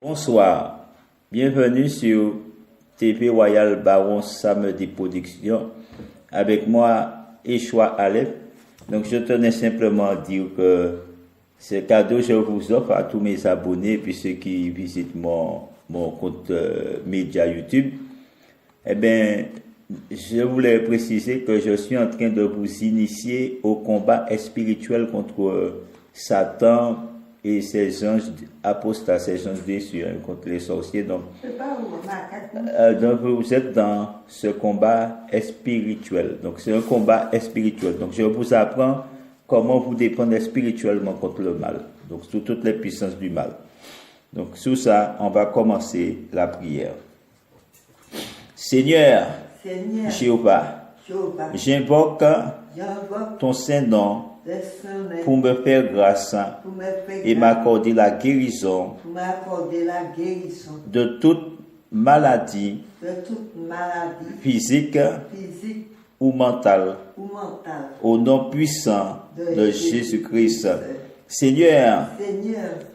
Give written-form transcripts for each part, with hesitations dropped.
Bonsoir, bienvenue sur TV Royal Baron Samedi Production. Avec moi, Échoua Aleph. Donc je tenais simplement à dire que ce cadeau, je vous offre à tous mes abonnés puis ceux qui visitent mon compte média YouTube. Eh bien, je voulais préciser que je suis en train de vous initier au combat spirituel contre Satan et ses anges apostats, ses anges déçus, contre les sorciers. Donc, vous êtes dans ce combat spirituel. Donc, c'est un combat spirituel. Donc, je vous apprends comment vous défendre spirituellement contre le mal. Donc, sous toutes les puissances du mal. Donc, sous ça, on va commencer la prière. Seigneur Jéhovah, j'invoque ton Saint-Nom pour me faire grâce et m'accorder la guérison de toute maladie physique ou mentale au nom puissant de Jésus-Christ. Seigneur,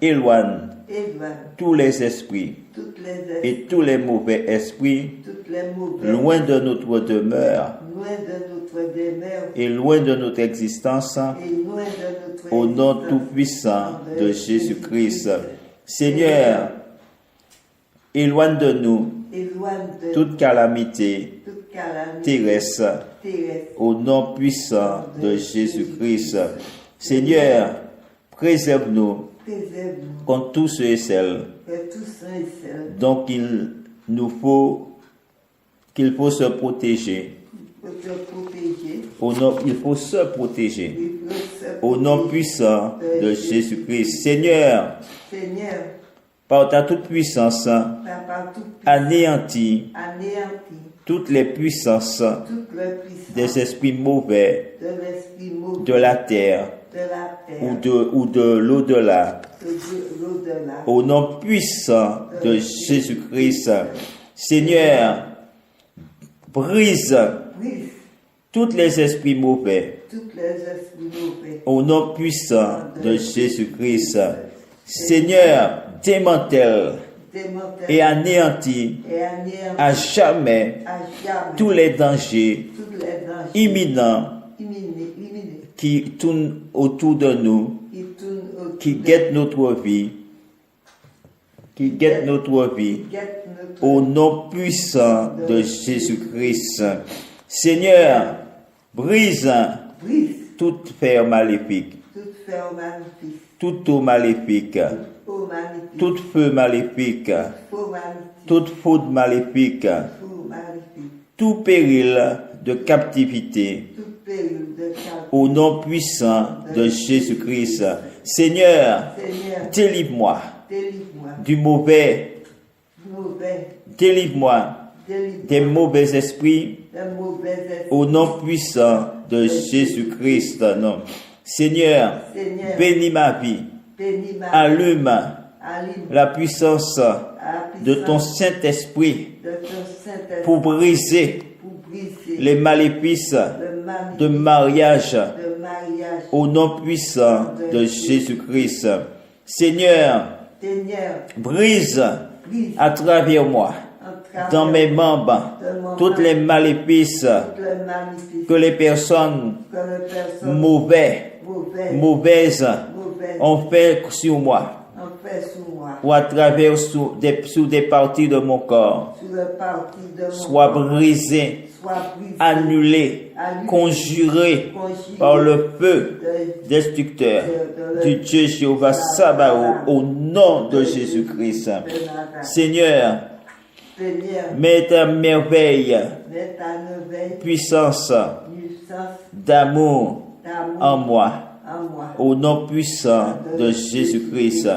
éloigne tous les esprits et tous les mauvais esprits loin de notre demeure et loin de notre existence au nom tout-puissant de Jésus-Christ. Seigneur, éloigne de nous toute calamité terrestre au nom puissant de Jésus-Christ. Seigneur, préserve-nous contre tous ceux et celles dont qu'il faut se protéger. Il faut se protéger au nom puissant de Jésus-Christ. Seigneur, par ta toute puissance, anéantis toutes les puissances des esprits mauvais de la terre ou de l'au-delà. Au nom puissant de Jésus-Christ. Seigneur, brise tous les esprits mauvais au nom puissant de Jésus-Christ. Seigneur, démantèle et anéantit à jamais tous les dangers imminents qui tournent autour de nous, qui guettent notre vie, au nom puissant de Jésus-Christ. Seigneur, brise toute fer maléfique, toute eau maléfique, tout feu maléfique, toute faute maléfique, tout péril de captivité, au nom puissant de Jésus-Christ. Seigneur, délivre-moi du mauvais, délivre-moi des mauvais esprits, au nom puissant de Jésus-Christ. Non. Seigneur, bénis ma vie, allume la puissance de ton Saint-Esprit pour briser les maléfices de mariage au nom puissant de Jésus-Christ. Seigneur, brise à travers moi, dans mes membres, toutes les maléfices que les personnes mauvaises ont fait sur moi, ou à travers sous des parties de mon corps, soit brisé, annulé, conjuré par le feu destructeur du Dieu Jéhovah Sabaoth au nom de Jésus-Christ. Seigneur, mets ta merveille, puissance d'amour en moi, au nom puissant de Jésus-Christ.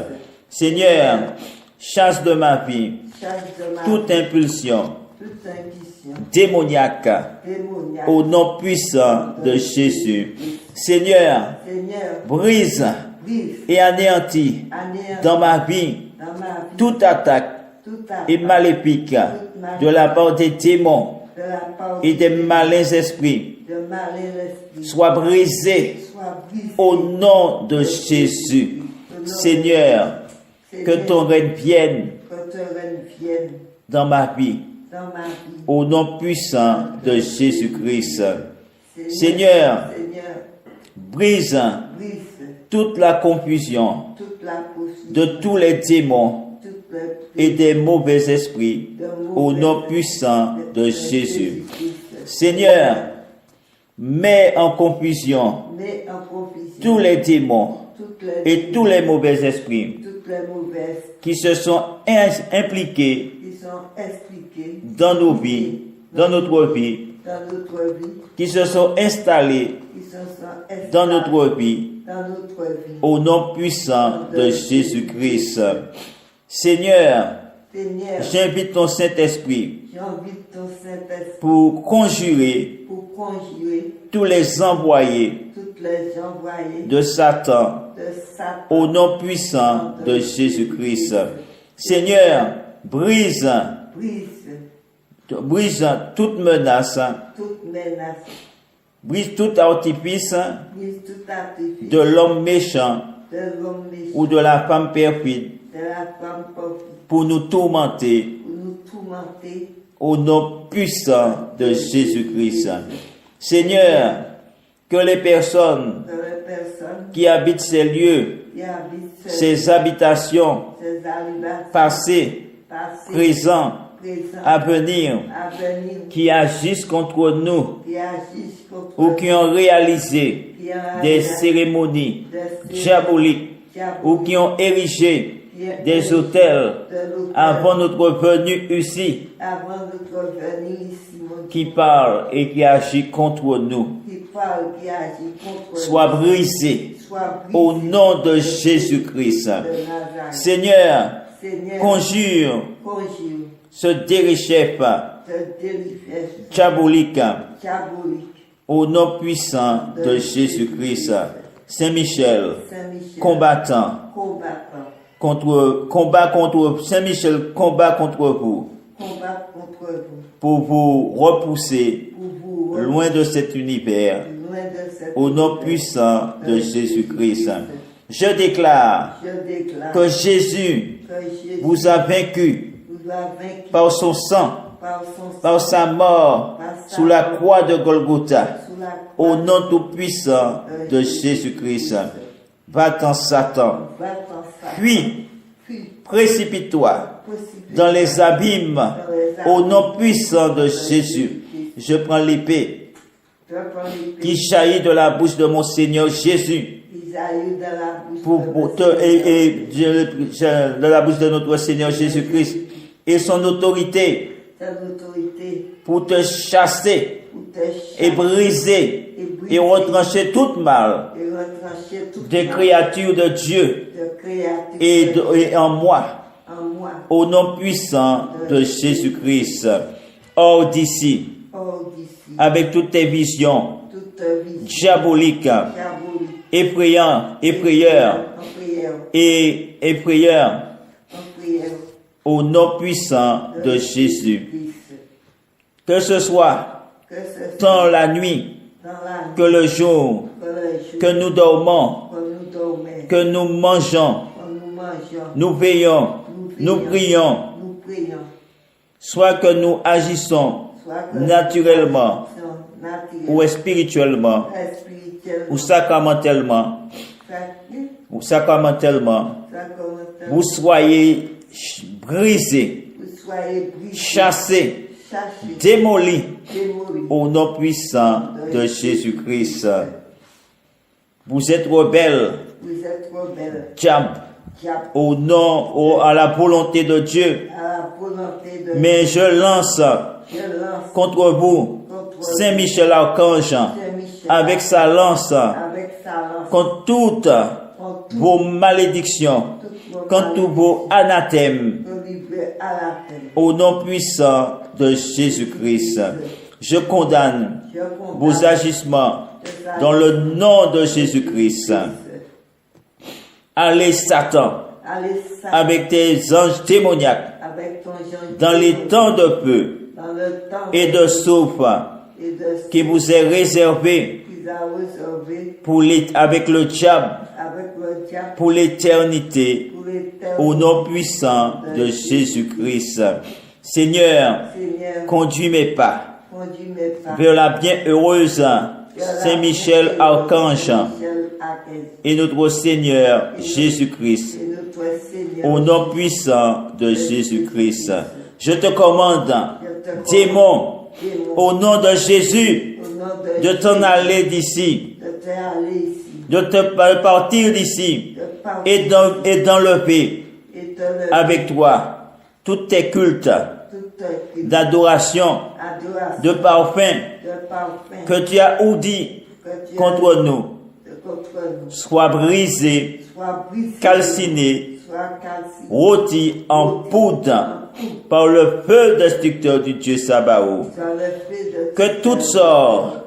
Seigneur, chasse de ma vie toute impulsion démoniaque au nom puissant de Jésus. Seigneur, brise et anéantis dans ma vie toute attaque et maléfique de la part des démons et des malins esprits. Sois brisé au nom de Jésus. Seigneur, que ton règne vienne que ton règne vienne dans ma vie. dans ma vie. Au nom puissant de Jésus-Christ. Seigneur, Seigneur, brise brise toute la confusion toute la poursuite, de tous les démons toute la et des mauvais esprits de au nom puissant de Jésus. Seigneur, mets en confusion Mets en confusion tous les démons toutes les et tous les mauvais esprits toutes les mauvaises qui se sont impliqués qui sont expliquées dans nos vies, dans notre vie, dans notre vie, qui se sont installés qui se sont expliquées dans notre vie, dans notre vie. au nom puissant de Jésus-Christ. Seigneur, Seigneur, j'invite ton Saint-Esprit j'invite ton Saint-Esprit pour conjurer pour conjurer tous les envoyés toutes les envoyées de Satan de Satan au nom puissant de Jésus-Christ. Seigneur, brise toute menace, toute menace, brise tout artifice brise tout artifice de l'homme méchant de l'homme méchant, ou de la femme perfide de la femme pauvre, pour nous tourmenter pour nous tourmenter au nom puissant de Jésus-Christ. Seigneur, que les personnes de les personnes qui habitent ces lieux, qui habitent ces habitations ces habitations passées, passées, présentes, présentes, à venir, à venir, qui agissent contre nous qui agissent contre ou qui ont réalisé qui ont des réalisé cérémonies des diaboliques ou qui ont érigé des autels avant notre venue ici, avant notre venue ici, mon Dieu, qui parlent et qui agissent contre nous, qui parle, qui agit contre soient nous, brisés soit brisé au nom de Jésus-Christ. de Nazareth. Seigneur, Seigneur, conjure conjure, ce dirichef te délivre, diabolique diabolique, au nom puissant de Jésus-Christ. Saint-Michel, Saint-Michel, combattant, combattant, combat contre Saint-Michel, combat contre vous combat contre vous, pour vous repousser pour vous loin de cet univers loin de cette au nom puissant de Jésus-Christ. Je déclare Je déclare que Jésus que Jésus vous a vaincu vous a vaincu par son sang, par son par sa mort sous la croix de Golgotha, sous la au nom tout-puissant de Jésus-Christ. Va-t'en, Satan, va-t'en, Satan, puis puis précipite-toi précipite dans les abîmes au nom puissant de Jésus. Je prends l'épée je prends l'épée qui jaillit de la bouche de mon Seigneur Jésus qui jaillit de la bouche pour de de la bouche de notre Seigneur Jésus-Christ et son autorité cette autorité pour te chasser pour te et briser et retrancher toute mal et retrancher toute des mal créatures de Dieu de créature et en moi en moi. au nom puissant de Jésus-Christ. Hors d'ici, Hors d'ici, avec toutes tes visions toute vie diaboliques, diabolique, effrayeurs en prière, et effrayeurs en prière, au nom puissant de Jésus. Christ. Que ce soit Que ce soit tant la nuit dans la nuit, que le jour, que le jour, que nous dormons, que nous dormons, que nous mangeons, que nous mangeons, nous veillons, nous prions, nous prions, soit que nous agissons soit que naturellement nous naturelle, ou spirituellement spirituelle, ou sacramentellement, vous soyez brisés, vous soyez brisés, chassés, chassés, démolis démolis, au nom puissant de Jésus-Christ. Vous êtes rebelles, vous êtes rebelles, diable, diable, au nom, à la volonté de Dieu. à la volonté de Mais je lance je lance contre vous contre Saint-Michel Archange Saint-Michel avec sa lance avec sa lance contre toutes contre vos malédictions, contre tous vos anathèmes le livrer à la terre. au nom puissant de Jésus-Christ. Je condamne Je condamne vos agissements dans le nom de Jésus-Christ. Allez, Satan, Allez, Satan, avec tes anges démoniaques avec ton genre dans les temps de feu dans le temps et de souffle et de qui vous est réservé qu'ils ont réservé avec le diable avec le diable pour l'éternité. pour l'éternité. au nom puissant de Jésus-Christ. Seigneur, Seigneur, conduis mes pas conduis mes pas vers la bienheureuse Saint-Michel Archange Saint-Michel Archange et notre Seigneur Jésus-Christ. et notre Seigneur. Au nom puissant de Jésus-Christ. Je te commande, démon, au nom de Jésus, Au nom de t'en aller d'ici, de t'aller ici, de partir d'ici de partir et d'enlever et de le avec toi tous tes cultes toute d'adoration, adoration, de parfum de parfum que tu as ourdi que tu as contre nous, contre nous, soient brisés, soit brisé, calcinés, soit calciné, rôtis en poudre par le feu destructeur du Dieu Sabaoth. soit le fait de Que toutes sortes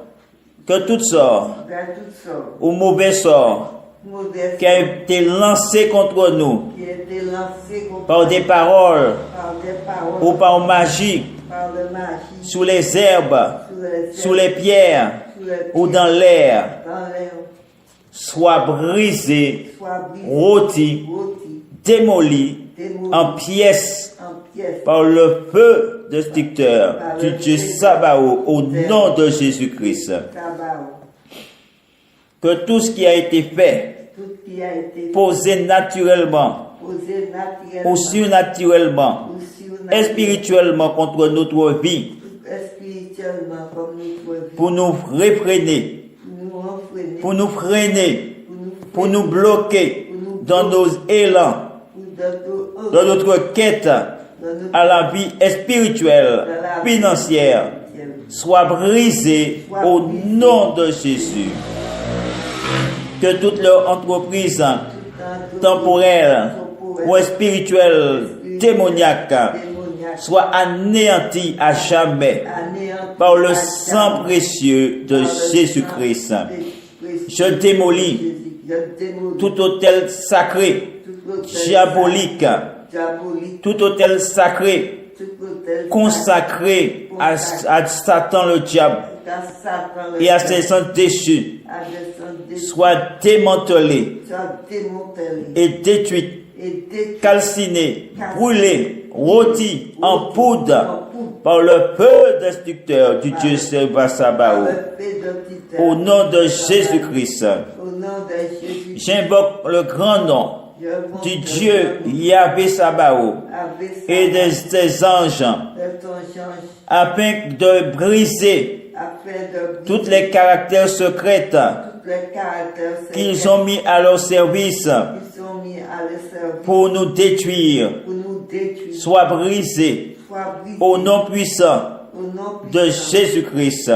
ou mauvais sorts mauvais qui a été lancé contre nous qui a été lancé contre par des paroles par des paroles, ou par magie, par le magie, sous les herbes, sous sous les pierres sous les ou dans l'air, dans l'air, soient brisés, soit brisé, rôtis, rôti, démolis démoli, en pièces en pièces, par le feu destructeur du Dieu Sabaoth au nom de Jésus-Christ. tabac, Que tout ce qui a été fait, tout qui a été posé naturellement posé naturellement ou surnaturellement, ou surnaturellement, spirituellement contre notre vie, spirituellement comme notre vie, pour nous réfréner, nous enfreiner, pour nous freiner, pour nous pour nous bloquer dans nos élans, dans notre quête à la vie spirituelle, financière, soit brisée au nom de Jésus. Que toute leur entreprise temporelle ou spirituelle, démoniaque, soit anéantie à jamais par le sang précieux de Jésus-Christ. Je démolis tout autel sacré, diabolique, tout autel sacré, consacré à Satan le diable et à ses saints déchus, soit démantelé et détruit, calciné, brûlé, rôti en poudre par le feu destructeur du Dieu Sabaoth. Au nom de Jésus-Christ, j'invoque le grand nom du Dieu Yahvé Sabaoth et de ses anges afin de briser tous les caractères secrets qu'ils ont mis à leur service pour nous détruire, soit brisés au nom puissant de Jésus-Christ.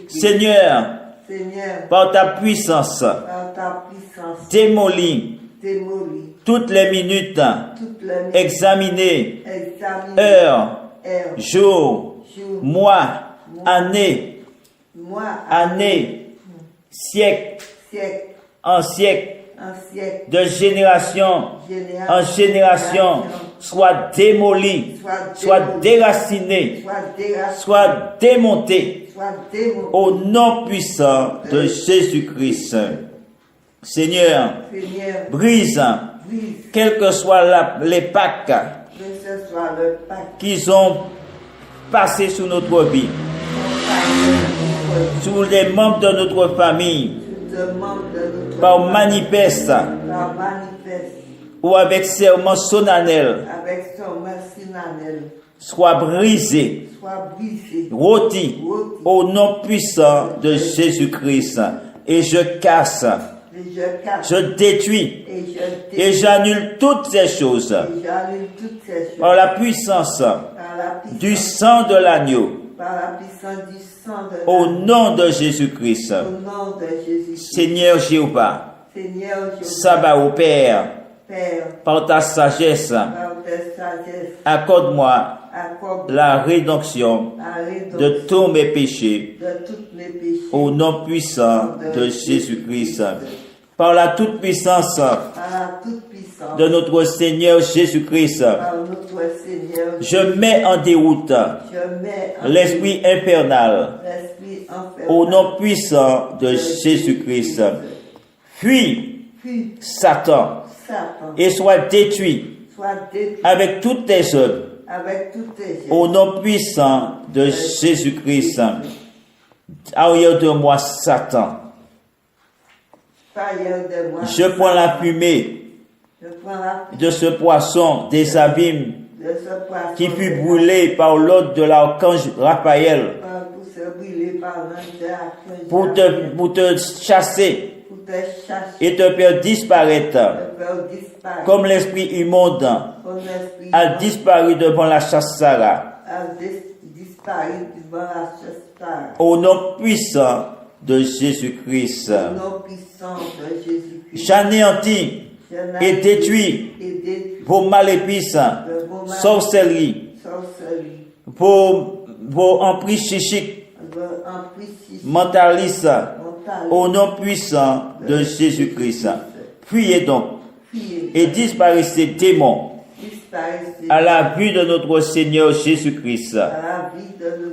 Seigneur, par ta puissance, démolis toutes les minutes examinées, heures, jours, mois, années, siècles, en siècles, de génération en génération, soit démolis, soit déracinés, soit démontés au nom puissant de Jésus-Christ. Seigneur, brise, quels que soient les pactes qu'ils ont passés sur notre vie, sur les membres de notre famille, par manifeste ou avec serment solennel, soit brisé, rôti au nom puissant de Jésus-Christ. Et je casse, je détruis et j'annule toutes ces choses par la puissance du sang de l'agneau. Au nom de Jésus-Christ. Seigneur Jéhovah, Sabaoth Père, par ta sagesse, accorde-moi la rédemption de tous mes péchés au nom puissant de Jésus-Christ. Par la toute-puissance de notre Seigneur Jésus-Christ, je mets en déroute l'esprit infernal au nom puissant de Jésus-Christ. Fuis, Satan, Satan et sois détruit soit détruit avec toutes tes œuvres avec toutes tes au nom puissant de Jésus-Christ. Arrière de moi, Satan. Failleur de moi. Je prends la fumée Je prends la de ce poisson des abîmes de ce poisson qui fut brûlé par l'ordre de l'archange Raphaël pour se brûler par l'ange de l'archange pour te chasser pour te chasser et te faire disparaître te faire disparaître comme l'esprit immonde comme l'esprit a disparu devant la chasse Sarah. a disparu devant la chasse Au nom puissant de Jésus-Christ, au nom puissant de Jésus-Christ. j'anéantis et détruis vos maléfices, sorcellerie, vos emprises psychiques, mentalistes, au nom puissant de Jésus-Christ. Fuyez donc et disparaissez, démons, à la vue de notre Seigneur Jésus-Christ,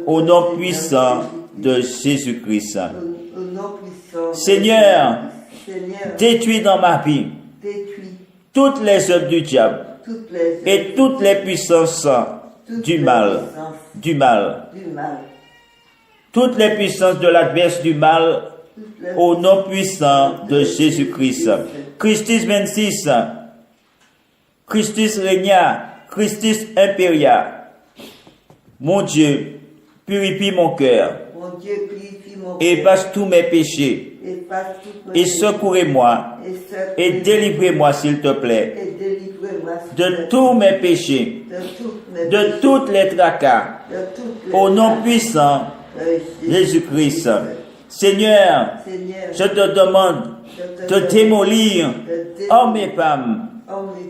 au nom puissant de Jésus-Christ. Seigneur, détruis dans ma vie toutes les œuvres du diable et toutes les puissances du mal, toutes les puissances de l'adverse du mal, au nom puissant de Jésus-Christ. Christus 26, Christus Regna, Christus Imperia. Mon Dieu, purifie mon cœur et efface tous mes péchés et secourez-moi et délivrez-moi s'il te plaît de tous mes péchés, de toutes les tracas, au nom puissant de Jésus-Christ. Seigneur, je te demande de démolir hommes et femmes,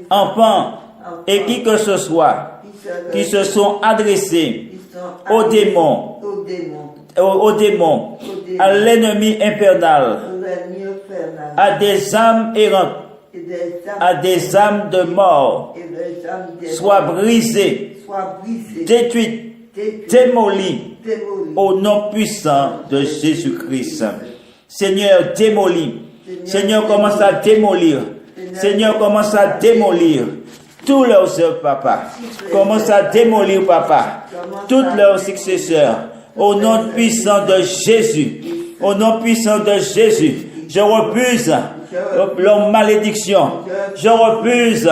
enfants et qui que ce soit qui se sont adressés aux démons, à l'ennemi infernal, à des âmes errantes, à des âmes de mort, soient brisées, détruites, démolies, au nom puissant de Jésus-Christ. Seigneur, démolis. Seigneur, commence à démolir. Seigneur, commence à démolir tous leurs œuvres, papa. Commence à démolir, papa, toutes leurs successeurs. Au nom puissant de Jésus. Au nom puissant de Jésus. Je refuse leur malédiction. Je refuse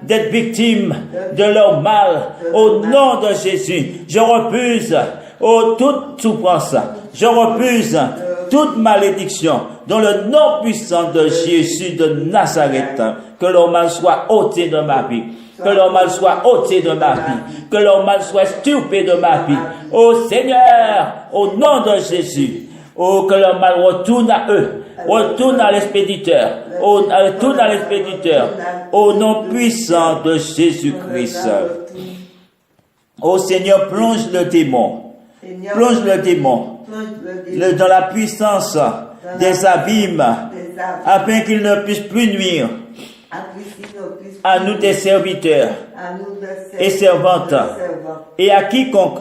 d'être victime de leur mal. Au nom de Jésus. Je refuse toute souffrance. Je refuse toute malédiction. Dans le nom puissant de Jésus de Nazareth. Que leur mal soit ôté de ma vie. Que leur mal soit ôté de ma vie. Que leur mal soit extirpé de ma vie. Ô Seigneur, au nom de Jésus. Oh, que leur mal retourne à eux. Retourne à l'expéditeur. Retourne à l'expéditeur. Au nom puissant de Jésus-Christ. Ô Seigneur, plonge le démon. Plonge le démon dans la puissance des abîmes afin qu'il ne puisse plus nuire à nous tes serviteurs et servantes et à quiconque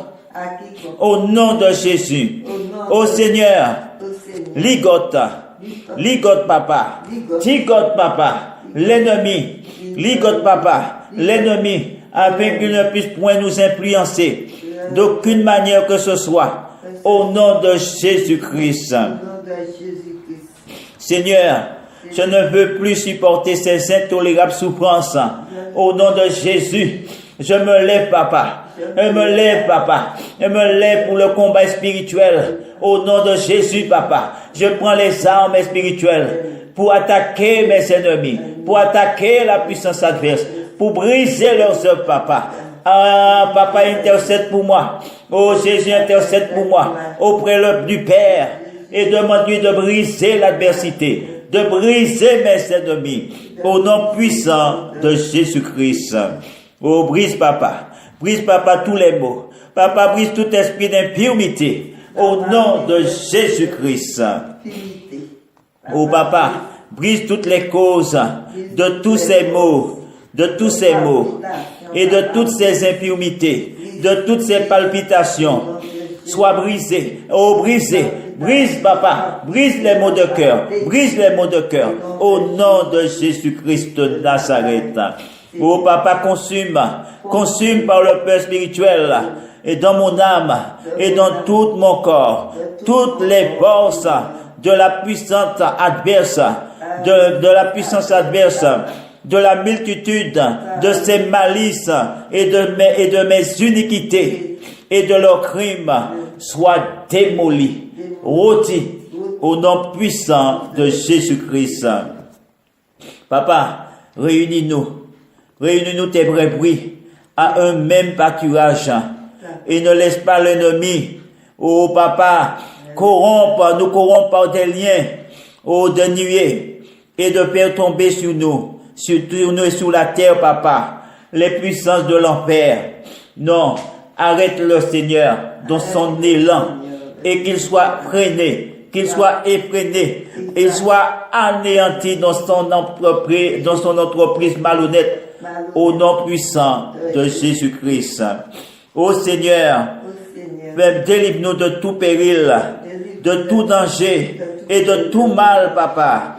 au nom de Jésus. Ô Seigneur, ligote papa, ligote papa, l'ennemi, ligote papa, l'ennemi, afin qu'il ne puisse point nous influencer d'aucune manière que ce soit, au nom de Jésus-Christ. Seigneur, je ne veux plus supporter ces intolérables souffrances. Au nom de Jésus, je me lève, papa. Je me lève, papa. Je me lève pour le combat spirituel. Au nom de Jésus, papa. Je prends les armes spirituelles pour attaquer mes ennemis, pour attaquer la puissance adverse, pour briser leurs œuvres, papa. Ah, papa, intercède pour moi. Oh, Jésus, intercède pour moi auprès du Père et demande-lui de briser l'adversité, de briser mes ennemis au nom puissant de Jésus-Christ. Oh, brise, papa, tous les maux. Papa, brise tout esprit d'infirmité au nom de Jésus-Christ. Oh, papa, brise toutes les causes de tous ces maux, et de toutes ces infirmités, de toutes ces palpitations. Sois brisé, oh brisé, Brise, papa. Brise les maux de cœur. Brise les maux de cœur. Au nom de Jésus-Christ de Nazareth. Oh, papa, consume par le feu spirituel et dans mon âme et dans tout mon corps toutes les forces de la puissance adverse, de la puissance adverse, de la multitude de ces malices et de mes iniquités et de leurs crimes soient démolis, rôtis au nom puissant de Jésus-Christ. Papa, réunis-nous tes brebis à un même pâturage et ne laisse pas l'ennemi, oh papa, nous corrompre par des liens, oh de nuée et de faire tomber sur nous et sur la terre, papa, les puissances de l'enfer. Non, arrête le Seigneur dans son élan et qu'il soit freiné, qu'il soit effréné, il soit anéanti dans son entreprise malhonnête, au nom puissant de Jésus-Christ. Ô Seigneur, délivre-nous de tout péril, de tout danger et de tout mal, papa,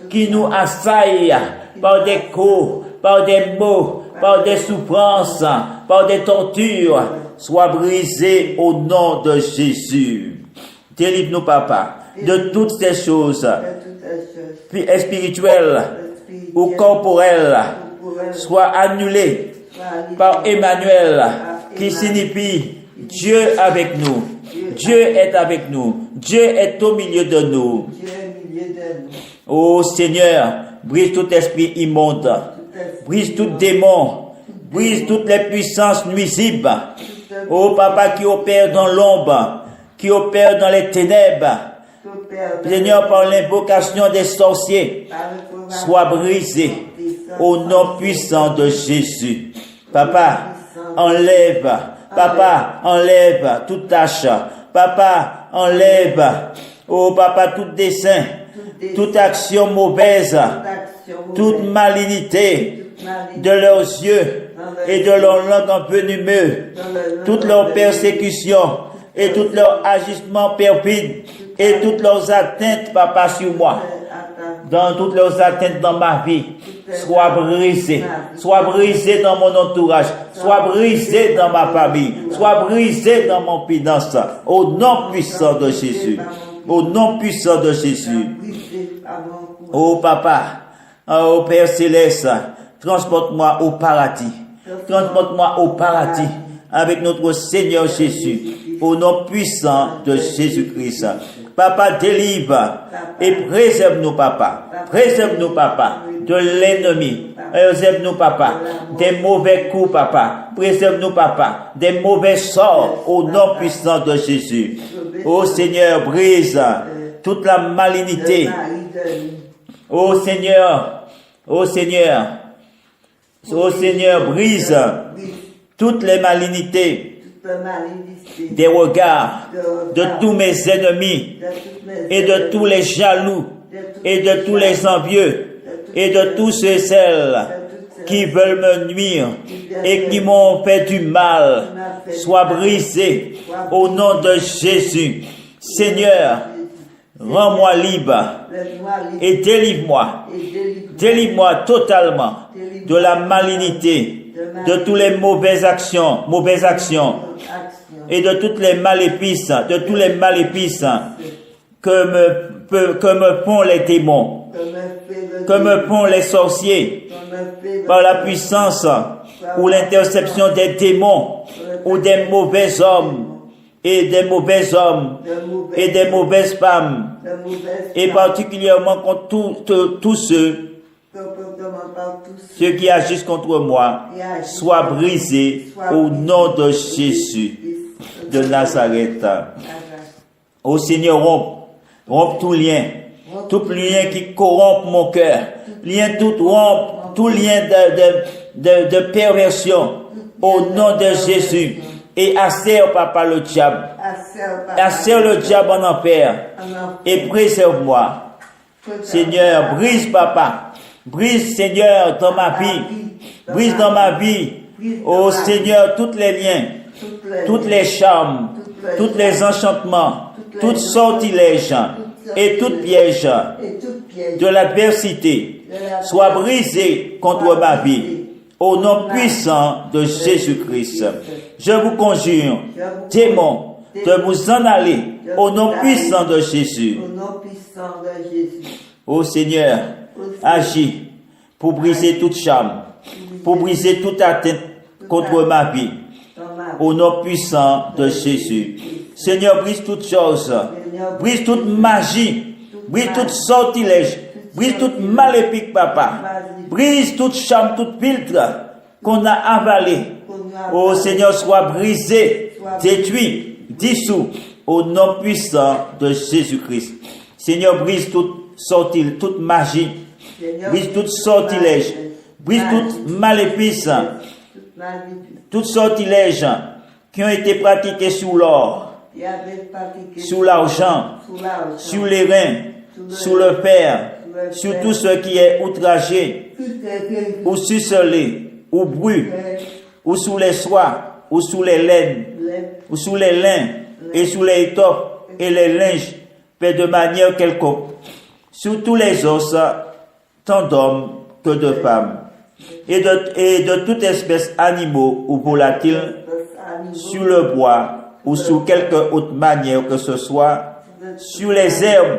qui nous assaille par des coups, par des maux, par des souffrances, par des tortures, soit brisé au nom de Jésus. Délivre-nous, papa, de toutes ces choses spirituelles ou corporelles, soit annulées par Emmanuel, qui signifie Dieu avec nous. Dieu est avec nous. Dieu est au milieu de nous. Ô Seigneur, brise tout esprit immonde, brise tout démon, brise toutes les puissances nuisibles. Ô Papa, qui opère dans l'ombre, qui opère dans les ténèbres. Seigneur, par l'invocation des sorciers, sois brisé au nom puissant de Jésus. Papa, enlève toute tâche. Papa, enlève, oh Papa, tout dessein, toute action mauvaise, toute malignité de leurs yeux et de leur langue envenimeux, toute leur persécution et tout leur agissement perfide et toutes leurs atteintes, Papa, sur moi, dans toutes leurs atteintes dans ma vie, sois brisé dans mon entourage, sois brisé dans ma famille, sois brisé dans mon finance, au nom puissant de Jésus, au nom puissant de Jésus. Oh Papa, oh Père Céleste, transporte-moi au paradis, avec notre Seigneur Jésus, au nom puissant de Jésus-Christ. Papa, délivre et préserve-nous, Papa, de l'ennemi. Préserve-nous, Papa, des mauvais coups, Papa. Préserve-nous, Papa, des mauvais sorts, au nom puissant de Jésus. Ô Seigneur, brise toute la malignité. Ô Seigneur, brise toutes les malignités des regards de tous mes ennemis et de tous les jaloux et de tous les envieux et de tous ceux et celles qui veulent me nuire et qui m'ont fait du mal. Sois brisé au nom de Jésus. Seigneur, rends-moi libre et délivre-moi totalement de la malignité, de toutes les mauvaises actions et de toutes les maléfices, que me font les démons, que me font les sorciers, par la puissance ou l'interception des démons ou des mauvais hommes et des mauvaises femmes, et particulièrement contre tous ceux qui agissent contre moi, soient brisés au nom de Jésus de Nazareth. Ô Seigneur, romps tout lien qui corrompt mon cœur, tout lien de perversion, au nom de Jésus. Et assère, Papa, le diable. Assère le diable en enfer. Et préserve-moi. Seigneur, brise, Papa. Brise, Seigneur, dans ma vie. Brise dans ma vie. Oh Seigneur, tous les liens, toutes les charmes, tous les enchantements, toutes sortilèges et toutes pièges de l'adversité soient brisés contre ma vie. Au nom puissant de Jésus-Christ, je vous conjure, démons, de vous en aller au nom puissant de Jésus. Ô Seigneur, agis pour briser toute charme, pour briser toute atteinte contre ma vie. Au nom puissant de Jésus. Seigneur, brise toutes choses, brise toute magie, brise toute sortilège, brise toute maléfique, papa. Brise toute charme, toute filtre qu'on a avalé. Ô Seigneur, soit brisé, détruit, dissous, au nom puissant de Jésus-Christ. Seigneur, brise toute sortilège, toute magie, brise toute sortilège, brise toute maléfice, toutes sortilèges qui ont été pratiqués sur l'or, sur l'argent, sur les reins, sur le fer, sur tout ce qui est outragé, ou sucelé, ou brûlé, ou sous les soies, ou sous les laines, ou sous les lins, et sous les étoffes, et les linges, faits de manière quelconque, sur tous les os, tant d'hommes que de femmes, et de toute espèce animaux ou volatiles, sur le bois, ou sous quelque autre manière que ce soit, sur les herbes,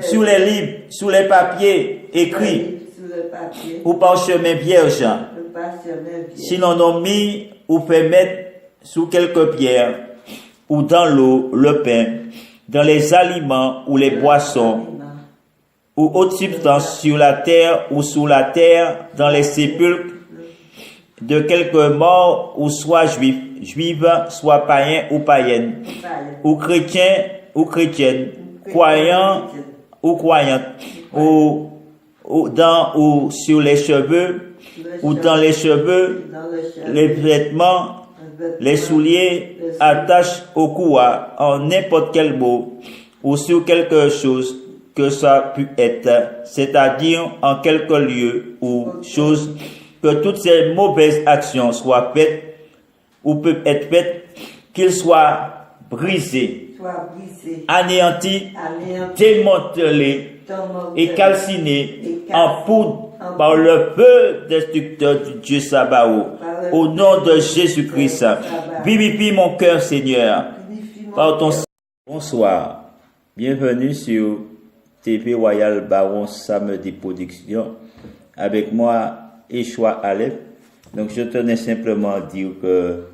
sur les livres, sur les papiers écrits, ou parchemin vierge, si l'on a mis ou fait mettre sous quelques pierres, ou dans l'eau, le pain, dans les aliments ou les boissons, ou autre substance sur la terre ou sous la terre, dans les sépulcres de quelques morts, ou soit juifs, soit païens ou païennes, ou chrétiens ou chrétiennes, croyants ou croyantes, ou sur les cheveux, ou dans les cheveux, les vêtements, les souliers, attachent au cou en n'importe quel mot, ou sur quelque chose que ça pu être, c'est-à-dire en quelque lieu ou chose, que toutes ces mauvaises actions soient faites, ou peuvent être faites, qu'ils soient brisés, anéantis, démantelés et calcinés en poudre par le feu destructeur du Dieu Sabaoth. Au nom de Jésus-Christ, vivifie mon cœur, Seigneur, par ton sang. Bonsoir, bienvenue sur TV Royal Baron Samedi Production. Avec moi, Yeshua Aleph. Donc je tenais simplement à dire que